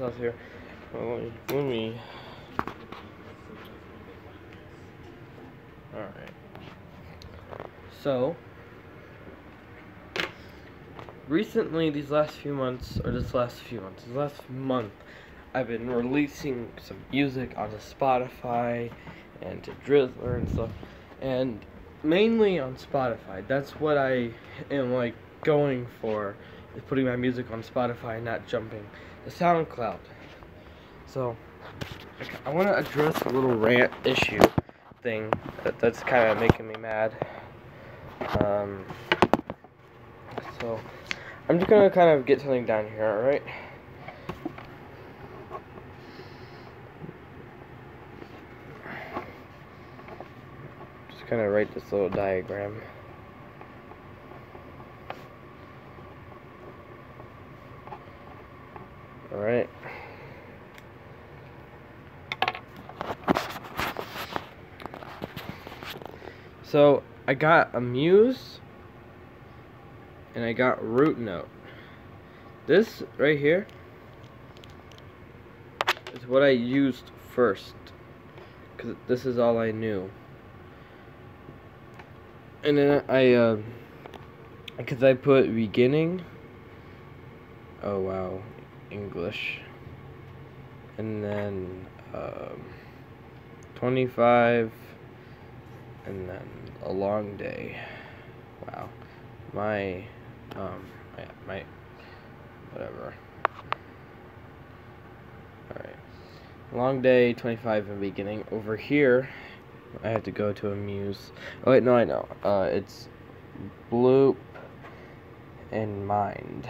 Out here. Well, let me. All right. So recently, this last month, I've been releasing some music onto Spotify and to Drizzler and stuff, and mainly on Spotify. That's what I am like going for, is putting my music on Spotify and not jumping to SoundCloud. So I want to address a little rant issue thing that's kind of making me mad. So I'm just gonna kind of get something down here, alright? Just kind of write this little diagram. Alright. So I got a Muse and I got Root Note. This right here is what I used first, because this is all I knew. And then because I put beginning, oh wow, English, and then 25, and then a long day. Wow, my whatever. Alright, long day, 25 in beginning. Over here I have to go to a Muse. Oh wait, no, I know. It's Bloop and Mind.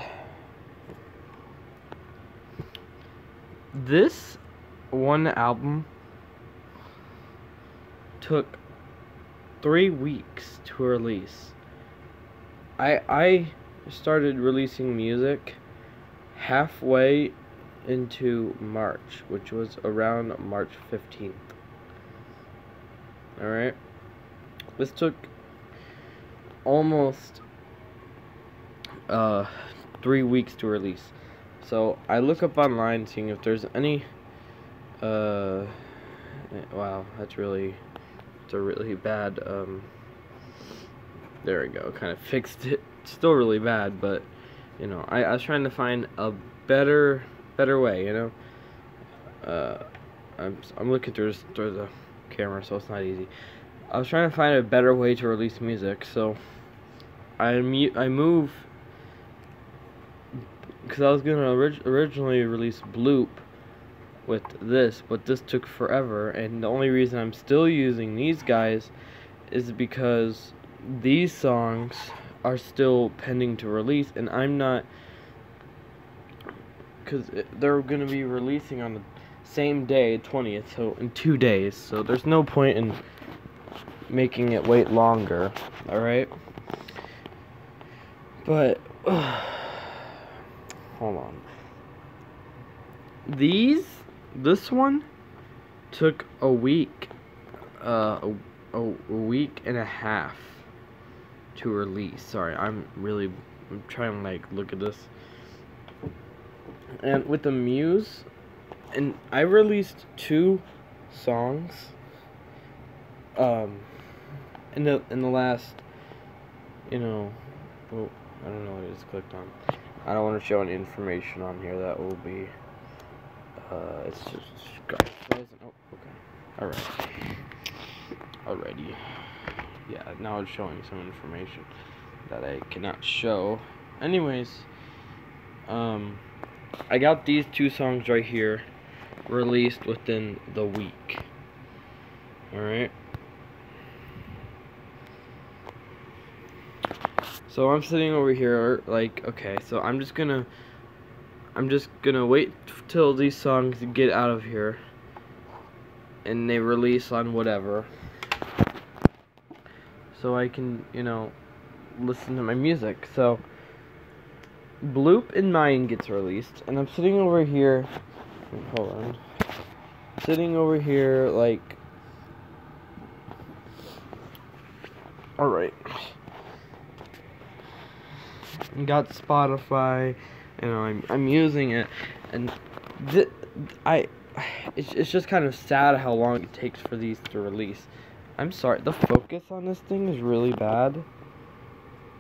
This one album took 3 weeks to release. I started releasing music halfway into March, which was around March 15th. Alright? This took almost 3 weeks to release. So I look up online seeing if there's any wow, it's a really bad there we go, kind of fixed it. It's still really bad, but you know, I was trying to find a better way, you know. I'm looking through the camera, so it's not easy. I was trying to find a better way to release music, so I moved, because I was gonna originally release Bloop with this, but this took forever, and the only reason I'm still using these guys is because these songs are still pending to release, and I'm not, because they're going to be releasing on the same day, 20th, so in 2 days, so there's no point in making it wait longer, alright? But hold on. This one took a week, a week and a half to release. Sorry, I'm trying to like look at this. And with the Muse, and I released 2 songs in the last, you know, well, I don't know what I just clicked on. I don't want to show any information on here that will be it's just guys. Oh, okay. Alrighty. Yeah, now it's showing some information that I cannot show. Anyways, I got these 2 songs right here released within the week. Alright. So I'm sitting over here like, okay, so I'm just gonna wait till these songs get out of here and they release on whatever, so I can, you know, listen to my music. So Bloop and Mine gets released, and I'm sitting over here, hold on, sitting over here like, alright, got Spotify, you know, I'm using it, and It's just kind of sad how long it takes for these to release. I'm sorry, the focus on this thing is really bad.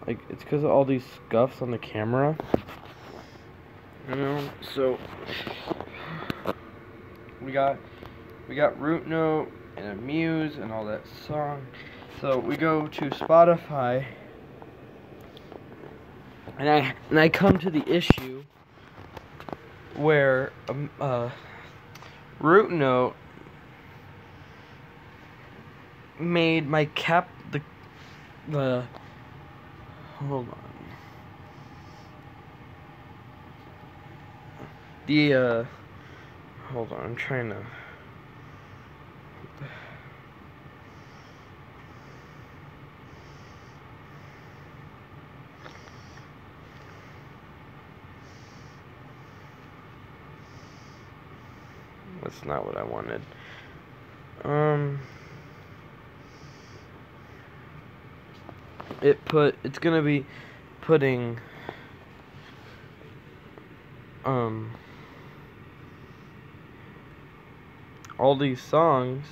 Like, it's because of all these scuffs on the camera. You know, so we got Root Note and Amuse and all that song. So we go to Spotify, and I come to the issue where Root Note made my the hold on. Hold on, I'm trying to. That's not what I wanted. It's gonna be putting all these songs.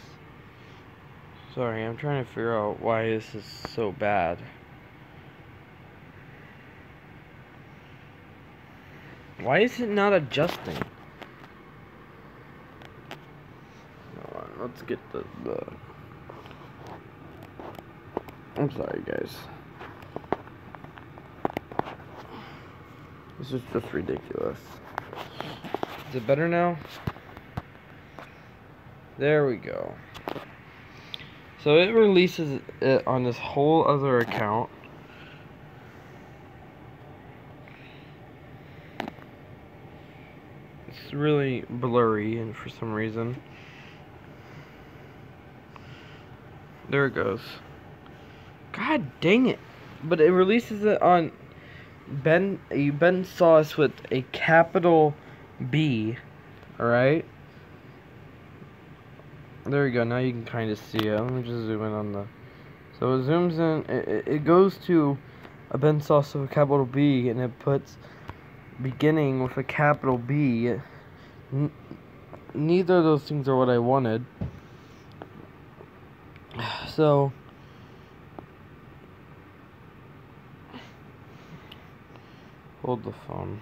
Sorry, I'm trying to figure out why this is so bad. Why is it not adjusting? Hold on, let's get the I'm sorry, guys. This is just ridiculous. Is it better now? There we go. So it releases it on this whole other account. It's really blurry and for some reason. There it goes. God dang it. But it releases it on Ben Sauce with a capital B. Alright? There we go. Now you can kind of see it. Let me just zoom in on the. So it zooms in. It goes to a Ben Sauce with a capital B, and it puts beginning with a capital B. Neither of those things are what I wanted. So hold the phone.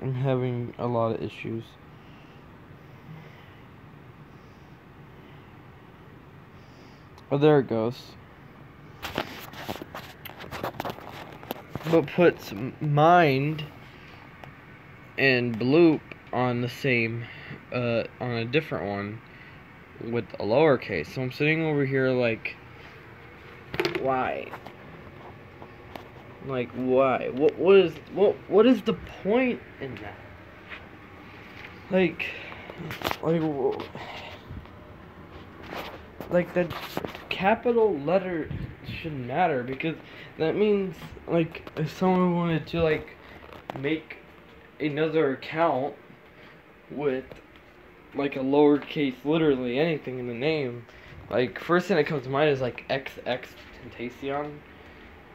I'm having a lot of issues. Oh, there it goes. But puts mind and bloop on the same, on a different one with a lowercase. So I'm sitting over here like, why? Like, why? What is the point in that? Like the capital letter shouldn't matter, because that means, like, if someone wanted to, like, make another account with, like, a lowercase, literally anything in the name, like, first thing that comes to mind is, like, XXXTENTACION.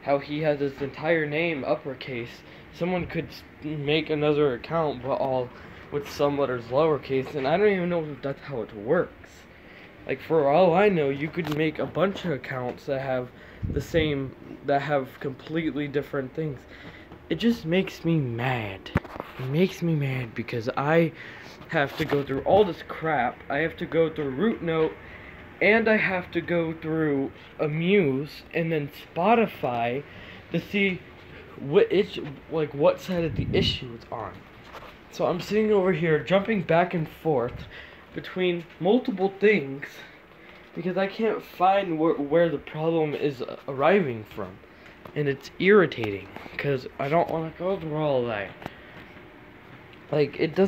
How he has his entire name uppercase. Someone could make another account, but all with some letters lowercase, and I don't even know if that's how it works. Like, for all I know, you could make a bunch of accounts that have the same, that have completely different things. It just makes me mad. It makes me mad because I have to go through all this crap. I have to go through Root Note, and I have to go through Amuse and then Spotify to see what side of the issue it's on. So I'm sitting over here jumping back and forth between multiple things because I can't find where the problem is arriving from. And it's irritating because I don't want to go through all that. Like, it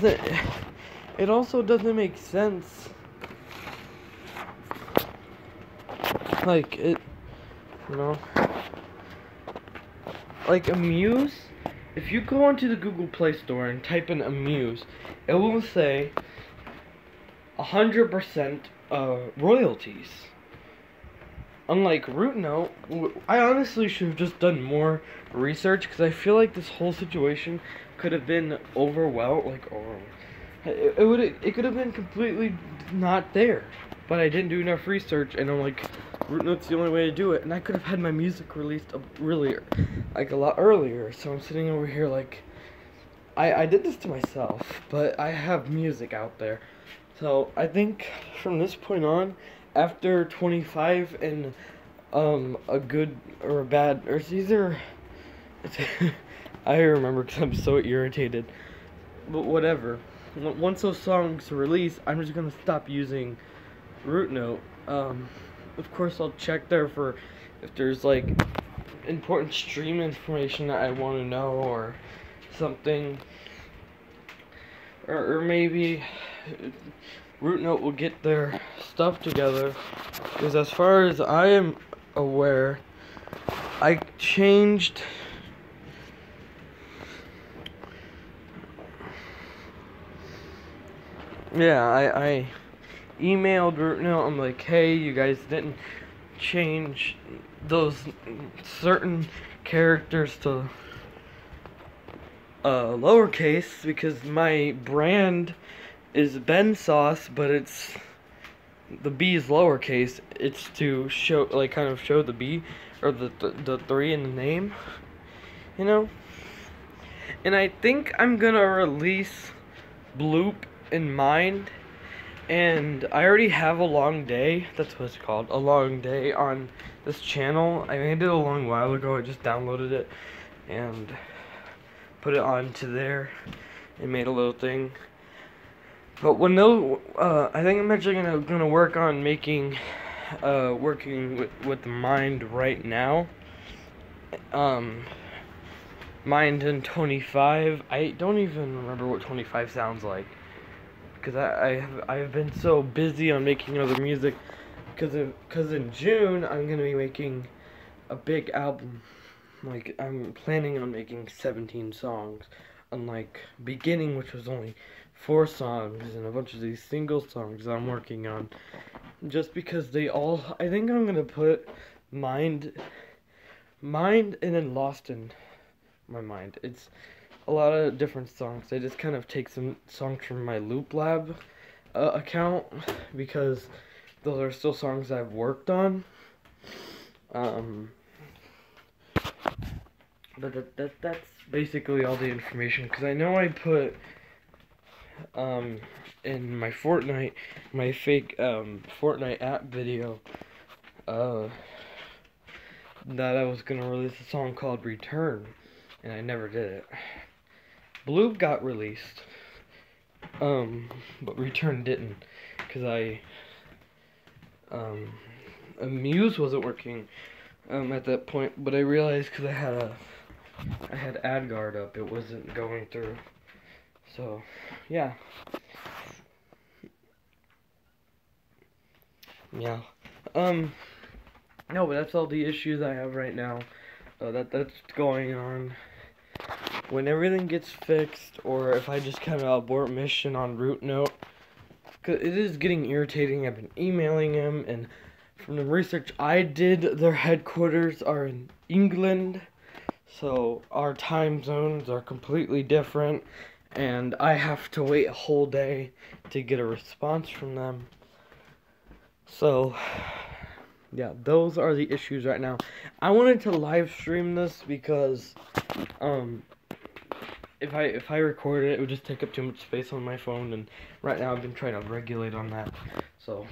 also doesn't make sense. Like, you know, like Amuse, if you go onto the Google Play Store and type in Amuse, it will say 100% royalties. Unlike Root Note, I honestly should have just done more research, because I feel like this whole situation could have been it could have been completely not there. But I didn't do enough research, and I'm like, Root Note's the only way to do it, and I could have had my music released a lot earlier. So I'm sitting over here like, I did this to myself, but I have music out there. So I think from this point on, after 25 and a good or a bad, or it's either, I remember because I'm so irritated, but whatever. Once those songs release, I'm just gonna stop using Root Note. Of course, I'll check there for if there's like important stream information that I want to know or something, or maybe Root Note will get their stuff together, because as far as I am aware, I changed I emailed Root Note. I'm like, hey, you guys didn't change those certain characters to lowercase, because my brand is Ben Sauce, but it's the B is lowercase. It's to show, like, kind of show the B or the 3 in the name, you know. And I think I'm gonna release Bloop in Mind, and I already have a long day. That's what it's called, a long day on this channel. I made it a long while ago. I just downloaded it and put it onto there and made a little thing. But when I think I'm actually gonna work on making, working with the Mind right now. Mind in 25. I don't even remember what 25 sounds like, because I've been so busy on making other music. Because in June I'm gonna be making a big album. Like, I'm planning on making 17 songs, unlike Beginning, which was only 4 songs, and a bunch of these single songs I'm working on. Just because they all, I think I'm gonna put Mind, and then Lost in My Mind. It's a lot of different songs. I just kind of take some songs from my Loop Lab account, because those are still songs I've worked on. But that's basically all the information, because I know I put in my Fortnite, my fake Fortnite app video, that I was gonna release a song called Return, and I never did it. Blue got released, but Return didn't, because Muse wasn't working at that point, but I realized because I had AdGuard up, it wasn't going through. So, yeah. Yeah. No, but that's all the issues I have right now. That's going on. When everything gets fixed, or if I just kind of abort mission on Root Note, because it is getting irritating. I've been emailing him, and from the research I did, their headquarters are in England, so our time zones are completely different, and I have to wait a whole day to get a response from them. So, yeah, those are the issues right now. I wanted to live stream this because, if I recorded it, it would just take up too much space on my phone, and right now I've been trying to regulate on that. So,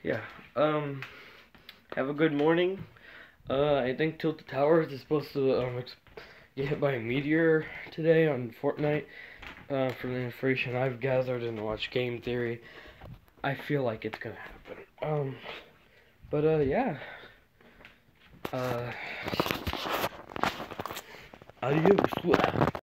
yeah. Have a good morning. I think Tilted Towers is supposed to get hit by a meteor today on Fortnite. From the information I've gathered and watched Game Theory, I feel like it's gonna happen. Yeah. Adios.